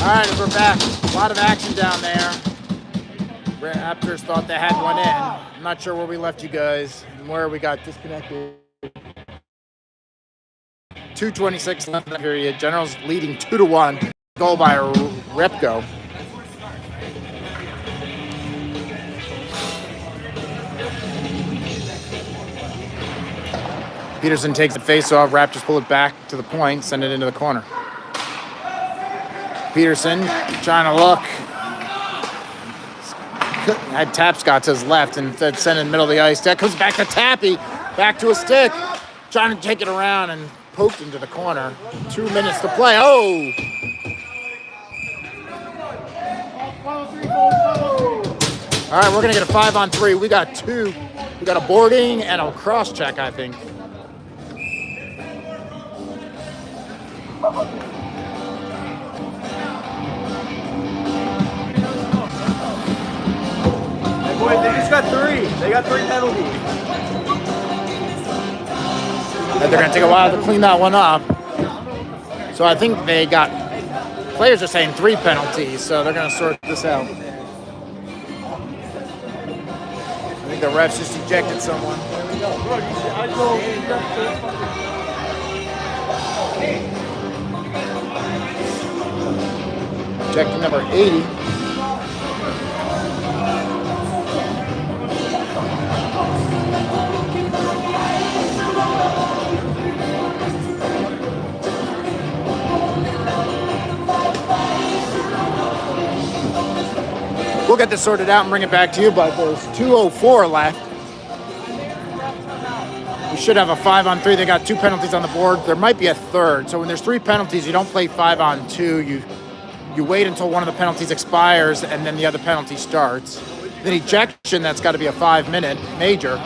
right, we're back. A lot of action down there. Raptors thought they had one in. I'm not sure where we left you guys and where we got disconnected. 2:26 left in the period. Generals leading 2-1. Goal by Repko. Peterson takes the face-off. Raptors pull it back to the point, send it into the corner. Peterson trying to look. Had Tapscott to his left and sent it in the middle of the ice. That comes back to Tappy. Back to a stick. Trying to take it around and poked into the corner. 2 minutes to play. Oh! All right, we're going to get a 5-on-3. We got two. We got a boarding and a cross-check, I think. Hey boys, they just got three. They got 3 penalties. And they're going to take a while to clean that one up. So I think they got, players are saying 3 penalties, so they're going to sort this out. I think the refs just ejected someone. Ejecting number 80. We'll get this sorted out and bring it back to you, but there's 2:04 left. We should have a 5-on-3. They got 2 penalties on the board. There might be a third. So when there's 3 penalties, you don't play 5-on-2. You wait until one of the penalties expires and then the other penalty starts. Then ejection, that's got to be a 5-minute major.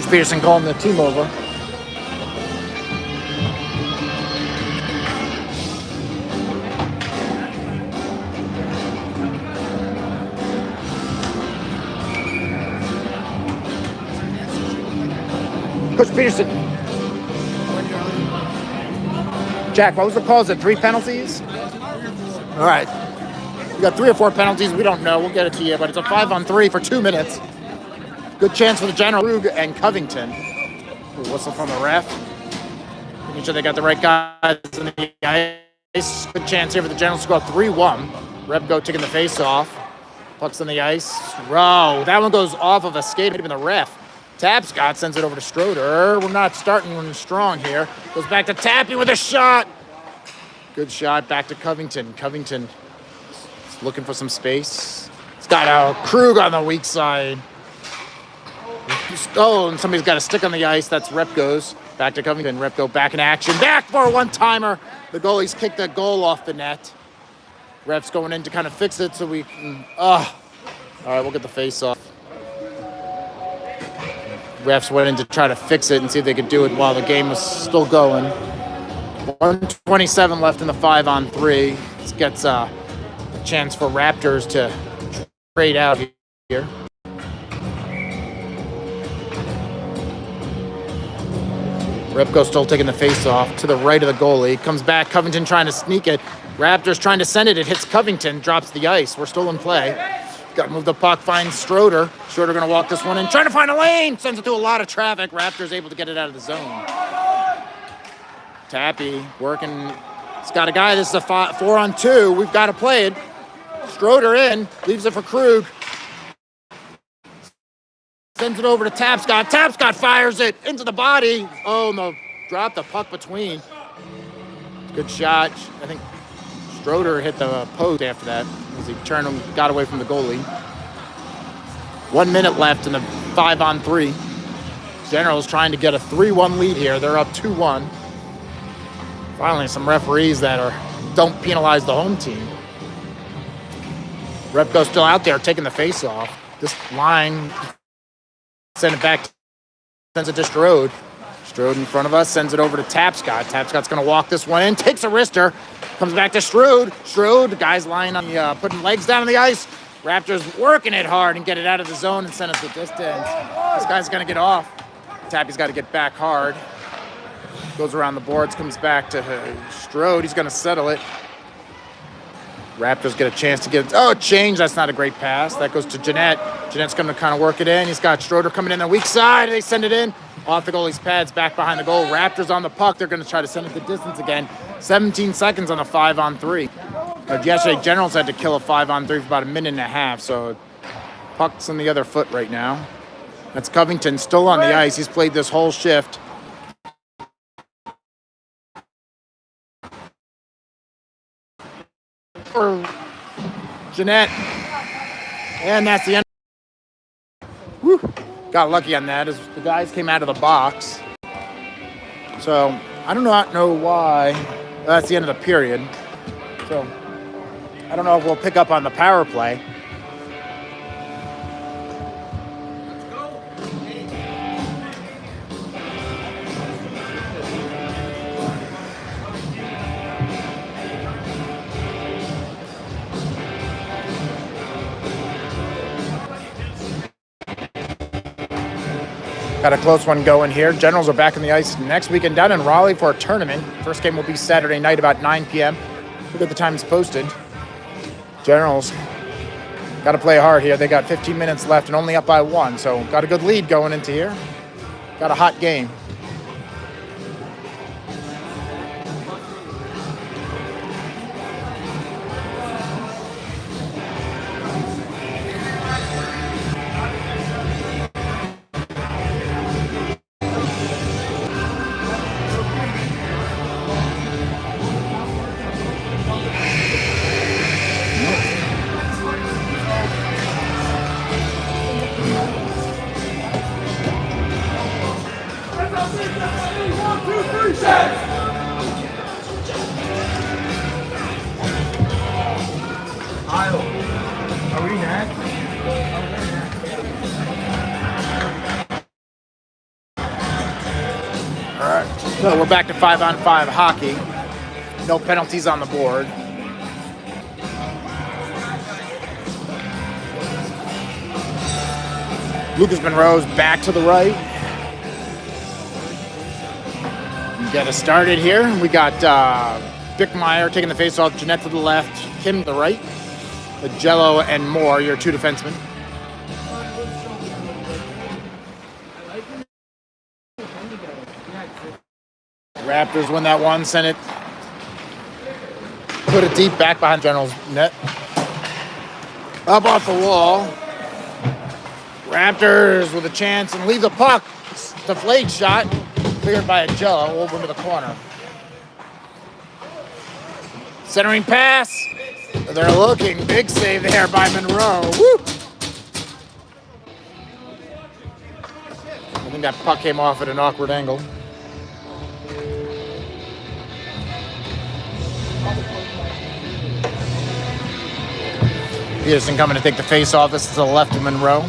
Peterson calling the team over. Coach Peterson. Jack, what was the call? Is it 3 penalties? All right. We got 3 or 4 penalties. We don't know. We'll get it to you, but it's a 5-on-3 for 2 minutes. Good chance for the General Krug and Covington. Ooh, whistle from the ref. Making sure they got the right guys in the ice. Good chance here for the Generals to go 3-1. Repko taking the face off. Puck's on the ice. Row. That one goes off of a skate. Even the ref. Tapscott sends it over to Stroder. We're not starting strong here. Goes back to Tappy with a shot. Good shot. Back to Covington. Covington is looking for some space. He's got a Krug on the weak side. Oh, and somebody's got a stick on the ice. That's Repko's. Back to Covington. Repko back in action. Back for a one-timer. The goalie's kicked the goal off the net. Ref's going in to kind of fix it so we can... All right, we'll get the face-off. Refs went in to try to fix it and see if they could do it while the game was still going. 1:27 left in the 5-on-3. This gets a chance for Raptors to trade out here. Repko still taking the face off to the right of the goalie. Comes back, Covington trying to sneak it. Raptors trying to send it. It hits Covington, drops the ice. We're still in play. Got to move the puck, finds Stroder. Stroder going to walk this one in, trying to find a lane. Sends it through a lot of traffic. Raptors able to get it out of the zone. Tappy working. He's got a guy. This is a 4-on-2. We've got to play it. Stroder in, leaves it for Krug. Sends it over to Tapscott. Tapscott fires it into the body. Oh, no. Dropped the puck between. Good shot. I think Stroder hit the post after that as he turned and got away from the goalie. 1 minute left in the 5-on-3. Generals trying to get a 3-1 lead here. They're up 2-1. Finally, some referees that don't penalize the home team. Repko's still out there taking the face off. This line... Send it back, sends it to Strode. Strode in front of us, sends it over to Tapscott. Tapscott's going to walk this one in, takes a wrister, comes back to Strode. Strode, the guy's lying on the, putting legs down on the ice. Raptors working it hard and get it out of the zone and send it the distance. This guy's going to get off. Tappy's got to get back hard. Goes around the boards, comes back to Strode. He's going to settle it. Raptors get a chance to get it. Oh, change. That's not a great pass. That goes to Jeanette. Jeanette's going to kind of work it in. He's got Schroeder coming in the weak side. They send it in. Off the goalie's pads, back behind the goal. Raptors on the puck. They're going to try to send it the distance again. 17 seconds on a 5-on-3. Yesterday, Generals had to kill a 5-on-3 for about a minute and a half. So puck's on the other foot right now. That's Covington still on the ice. He's played this whole shift. For Jeanette. And that's the end. Woo. Got lucky on that as the guys came out of the box. So I do not know why. That's the end of the period. So I don't know if we'll pick up on the power play. Got a close one going here. Generals are back on the ice next weekend down in Raleigh for a tournament. First game will be Saturday night about 9 p.m. Look at the times posted. Generals got to play hard here. They got 15 minutes left and only up by 1. So got a good lead going into here. Got a hot game. So we're back to 5-on-5 hockey. No penalties on the board. Lucas Monroe's back to the right. We got us started here. We got Bickmeyer taking the face off, Jeanette to the left, Kim to the right. Jello and Moore, your two defensemen. Raptors win that one, send it. Put it deep back behind General's net. Up off the wall. Raptors with a chance and leave the puck. Deflate shot. Cleared by a Jello over into the corner. Centering pass. They're looking. Big save there by Monroe. Woo! I think that puck came off at an awkward angle. Peterson coming to take the face off. This is to the left of Monroe.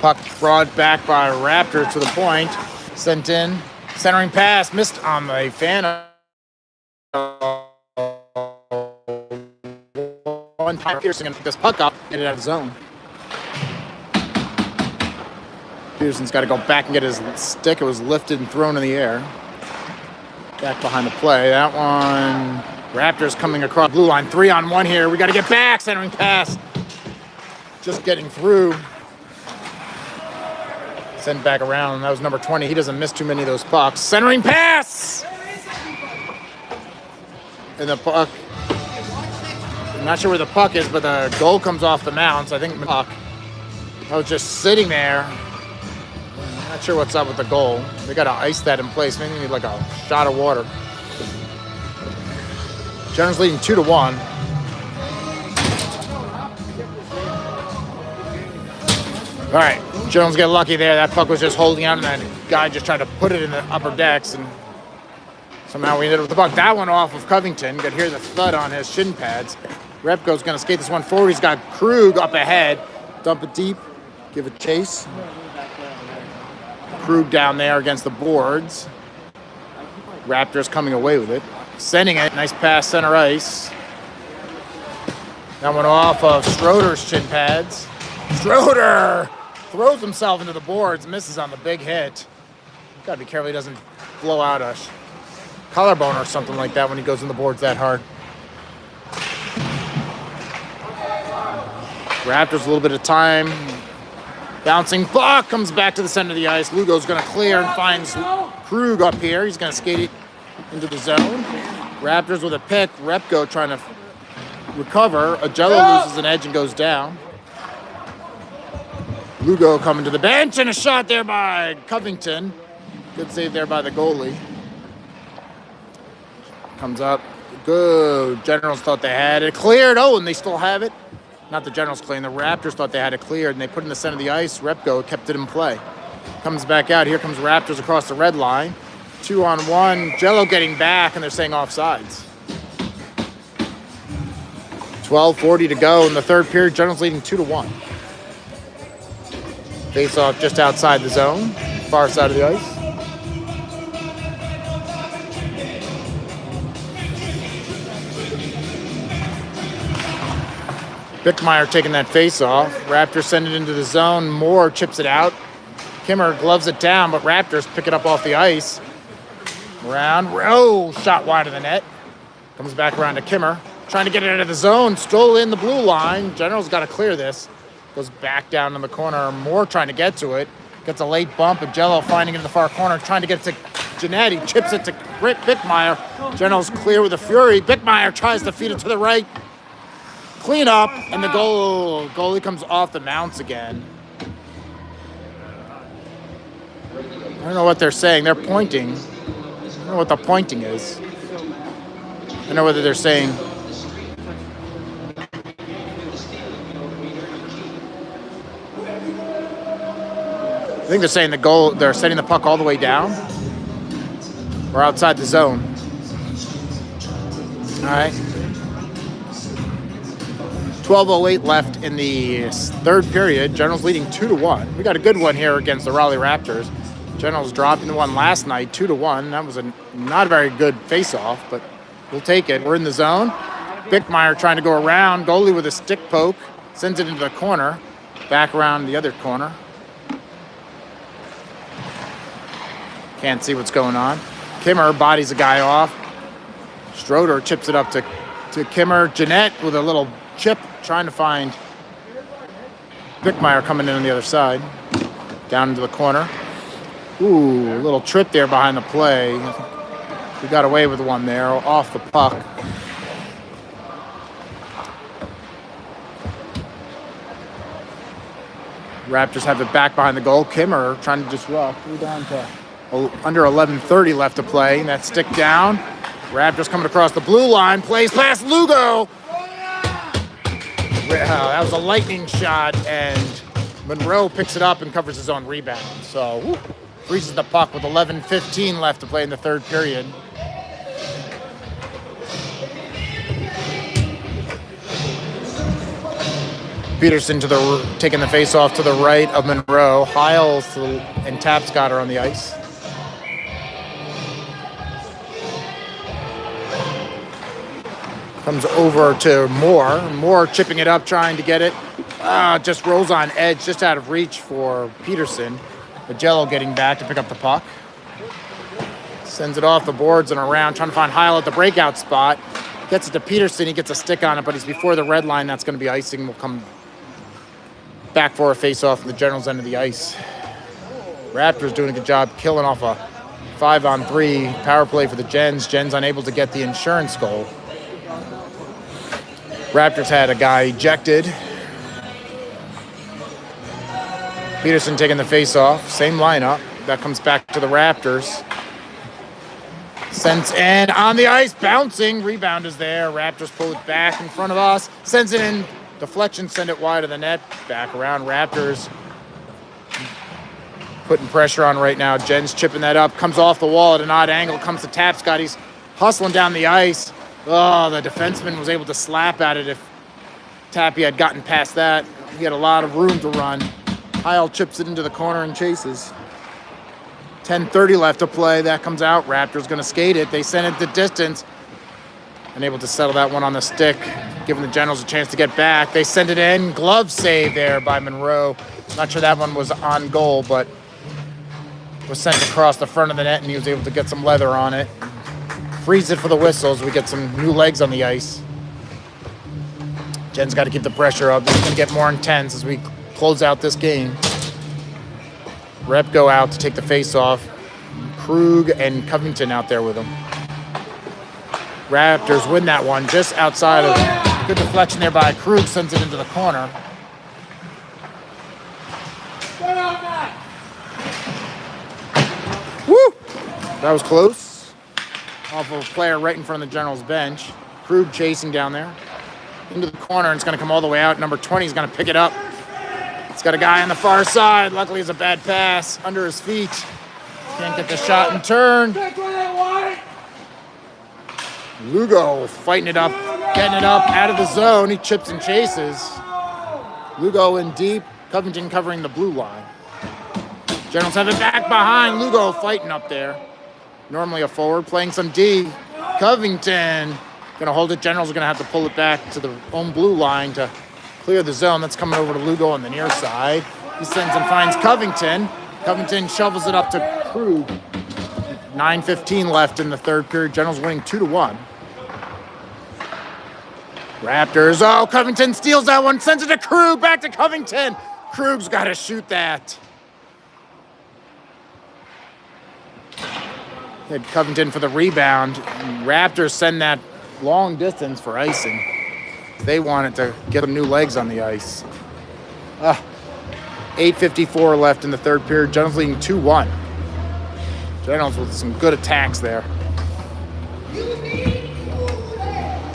Puck brought back by Raptors to the point. Sent in. Centering pass. Missed on the fan. One time Peterson going to pick this puck up. Get it out of the zone. Peterson's got to go back and get his stick. It was lifted and thrown in the air. Back behind the play. That one... Raptors coming across blue line. 3-on-1 here. We got to get back. Centering pass. Just getting through. Send back around. That was number 20. He doesn't miss too many of those pucks. Centering pass. And the puck. I'm not sure where the puck is, but the goal comes off the mound. So I think the puck. I was just sitting there. I'm not sure what's up with the goal. They got to ice that in place. Maybe they need like a shot of water. Generals leading 2-1. All right, Generals get lucky there. That puck was just holding out, and that guy just tried to put it in the upper decks, and somehow we ended up with the puck. That one off of Covington. You could hear the thud on his shin pads. Repko's going to skate this one forward. He's got Krug up ahead. Dump it deep. Give it chase. Krug down there against the boards. Raptors coming away with it. Sending it. Nice pass center ice. That one off of Schroeder's shin pads. Schroeder throws himself into the boards. Misses on the big hit. Gotta be careful he doesn't blow out a collarbone or something like that when he goes in the boards that hard. Raptors a little bit of time. Bouncing puck comes back to the center of the ice. Lugo's going to clear and finds Krug up here. He's going to skate it into the zone. Raptors with a pick. Repko trying to recover. Agello loses an edge and goes down. Lugo coming to the bench and a shot there by Covington. Good save there by the goalie. Comes up. Good. Generals thought they had it cleared. Oh, and they still have it. Not the Generals clearing. The Raptors thought they had it cleared, and they put it in the center of the ice. Repko kept it in play. Comes back out. Here comes Raptors across the red line. 2-on-1. Jello getting back, and they're saying offsides. 12:40 to go in the third period. Generals leading 2-1. Face off just outside the zone, far side of the ice. Bickmeyer taking that face off. Raptors send it into the zone. Moore chips it out. Kimmer gloves it down, but Raptors pick it up off the ice. Around. Oh, shot wide of the net. Comes back around to Kimmer. Trying to get it out of the zone. Stole in the blue line. General's got to clear this. Goes back down in the corner. Moore trying to get to it. Gets a late bump. Agello finding it in the far corner. Trying to get it to Janetti. Chips it to Bickmeyer. General's clear with a fury. Bickmeyer tries to feed it to the right. Clean up, and the goalie comes off the mounts again. I don't know what they're saying. They're pointing. I don't know what the pointing is. I don't know whether they're saying... I think they're saying they're sending the puck all the way down or outside the zone. All right. 12:08 left in the third period. Generals leading 2-1. We got a good one here against the Raleigh Raptors. Generals dropping the one last night, 2-1. That was not a very good face-off, but we'll take it. We're in the zone. Bickmeyer trying to go around. Goalie with a stick poke. Sends it into the corner. Back around the other corner. Can't see what's going on. Kimmer bodies a guy off. Schroeder chips it up to Kimmer. Jeanette with a little chip trying to find Bickmeyer coming in on the other side. Down into the corner. Ooh, a little trip there behind the play. We got away with one there off the puck. Raptors have it back behind the goal. Kimmer trying to disrupt. We're down to under 11:30 left to play. And that stick down. Raptors coming across the blue line. Plays past Lugo. That was a lightning shot, and Monroe picks it up and covers his own rebound. So, freezes the puck with 11:15 left to play in the third period. Peterson taking the face off to the right of Monroe. Hiles and Tapscott are on the ice. Comes over to Moore. Moore chipping it up, trying to get it. Just rolls on edge, just out of reach for Peterson. Agello getting back to pick up the puck. Sends it off the boards and around, trying to find Heil at the breakout spot. Gets it to Peterson. He gets a stick on it, but he's before the red line. That's going to be icing. We'll come back for a face-off in the Generals' end of the ice. Raptors doing a good job killing off a 5-on-3 power play for the Gens. Gens unable to get the insurance goal. Raptors had a guy ejected. Peterson taking the face-off. Same lineup. That comes back to the Raptors. Sends in on the ice. Bouncing. Rebound is there. Raptors pull it back in front of us. Sends it in. Deflection. Send it wide of the net. Back around. Raptors putting pressure on right now. Jen's chipping that up. Comes off the wall at an odd angle. Comes to Tapscott. He's hustling down the ice. Oh, the defenseman was able to slap at it if Tappy had gotten past that. He had a lot of room to run. Heil chips it into the corner and chases. 10:30 left to play. That comes out. Raptors going to skate it. They send it the distance. Unable to settle that one on the stick, giving the Generals a chance to get back. They send it in. Glove save there by Monroe. Not sure that one was on goal, but was sent across the front of the net, and he was able to get some leather on it. Freeze it for the whistles. We get some new legs on the ice. Jen's got to keep the pressure up. This is going to get more intense as we close out this game. Rep go out to take the face-off. Krug and Covington out there with him. Raptors win that one just outside of good deflection there by Krug, sends it into the corner. Woo! That was close. Off of a player right in front of the Generals bench. Krug chasing down there. Into the corner, and it's going to come all the way out. Number 20 is going to pick it up. It's got a guy on the far side. Luckily, it's a bad pass under his feet. Can't get the shot and turn. Lugo fighting it up, getting it up out of the zone. He chips and chases. Lugo in deep. Covington covering the blue line. Generals have it back behind. Lugo fighting up there. Normally a forward, playing some D. Covington going to hold it. Generals are going to have to pull it back to the own blue line to clear the zone. That's coming over to Lugo on the near side. He sends and finds Covington. Covington shovels it up to Krug. 9:15 left in the third period. Generals winning 2-1. Raptors. Oh, Covington steals that one. Sends it to Krug. Back to Covington. Krug's got to shoot that. Hit Covington for the rebound. Raptors send that long distance for icing. They wanted to get some new legs on the ice. 8:54 left in the third period. Generals leading 2-1. Generals with some good attacks there.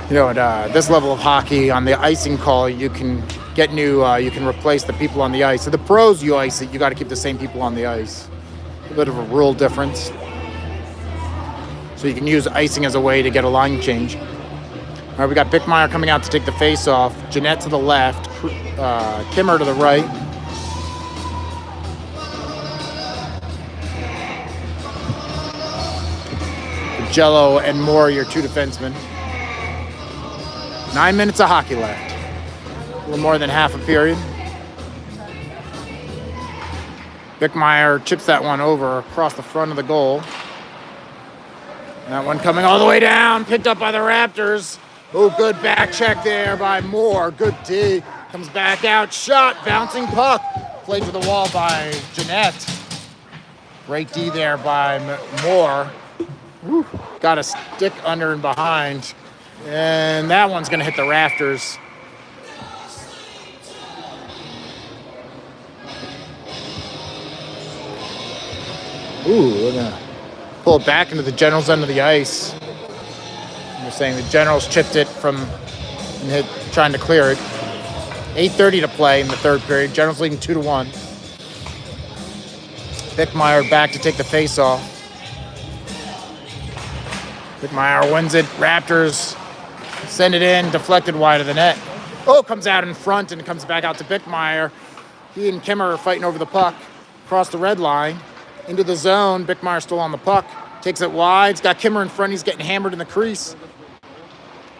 You know, at this level of hockey, on the icing call, you can get new, you can replace the people on the ice. So the pros, you ice it, you got to keep the same people on the ice. A bit of a rule difference. So you can use icing as a way to get a line change. All right, we got Bickmeyer coming out to take the face-off. Jeanette to the left. Kimmer to the right. Jello and Moore, your two defensemen. 9 minutes of hockey left. A little more than half a period. Bickmeyer chips that one over across the front of the goal. That one coming all the way down, picked up by the Raptors. Oh, good back check there by Moore. Good D. Comes back out, shot, bouncing puck. Played to the wall by Jeanette. Great D there by Moore. Woo. Got a stick under and behind. And that one's going to hit the rafters. Ooh, we're going to pull it back into the Generals' end of the ice. They're saying the Generals chipped it from and hit, trying to clear it. 8:30 to play in the third period. Generals leading 2-1. Bickmeyer back to take the face-off. Bickmeyer wins it. Raptors send it in, deflected wide of the net. Oh, comes out in front and comes back out to Bickmeyer. He and Kimmer are fighting over the puck. Across the red line. Into the zone. Bickmeyer still on the puck. Takes it wide. He's got Kimmer in front. He's getting hammered in the crease.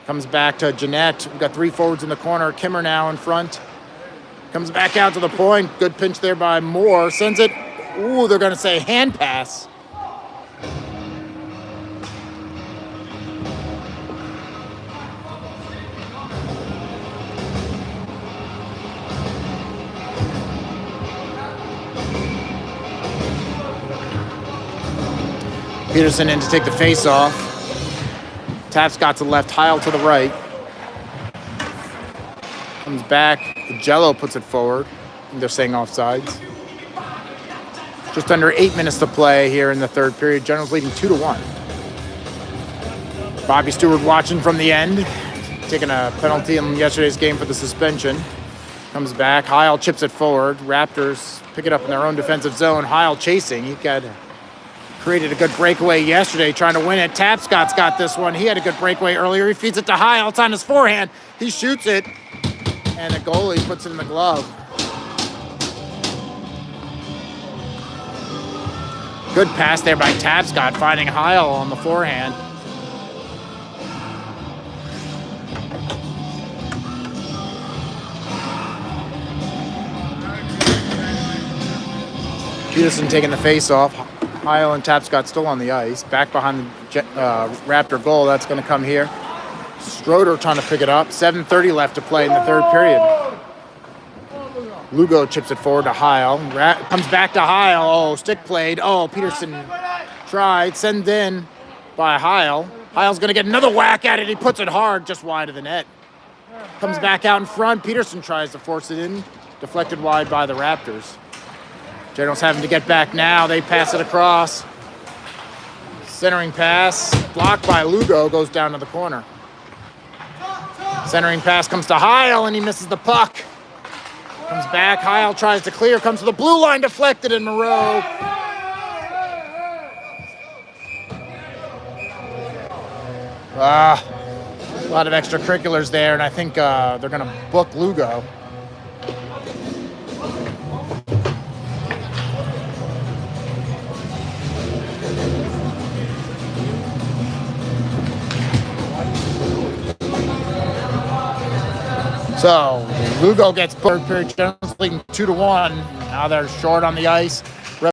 Comes back to Jeanette. We've got three forwards in the corner. Kimmer now in front. Comes back out to the point. Good pinch there by Moore. Sends it. Ooh, they're going to say hand pass. Peterson in to take the face-off. Tapscott to the left, Heil to the right. Comes back. Jello puts it forward. They're saying offsides. Just under 8 minutes to play here in the third period. Generals leading 2-1. Bobby Stewart watching from the end. Taking a penalty in yesterday's game for the suspension. Comes back. Heil chips it forward. Raptors pick it up in their own defensive zone. Heil chasing. He created a good breakaway yesterday trying to win it. Tapscott's got this one. He had a good breakaway earlier. He feeds it to Heil. It's on his forehand. He shoots it. And the goalie puts it in the glove. Good pass there by Tapscott, finding Heil on the forehand. Peterson taking the face off. Heil and Tapscott still on the ice. Back behind the Raptor goal. That's going to come here. Stroder trying to pick it up. 7:30 left to play in the third period. Lugo chips it forward to Heil. Comes back to Heil. Oh, stick played. Oh, Peterson tried. Send in by Heil. Heil's going to get another whack at it. He puts it hard, just wide of the net. Comes back out in front. Peterson tries to force it in. Deflected wide by the Raptors. Generals having to get back now. They pass it across. Centering pass. Blocked by Lugo. Goes down to the corner. Centering pass comes to Heil, and he misses the puck. Comes back. Heil tries to clear. Comes to the blue line. Deflected in Moreau. A lot of extracurriculars there, and I think they're going to book Lugo. So Lugo gets third period, Generals leading 2-1. Now they're short on the ice.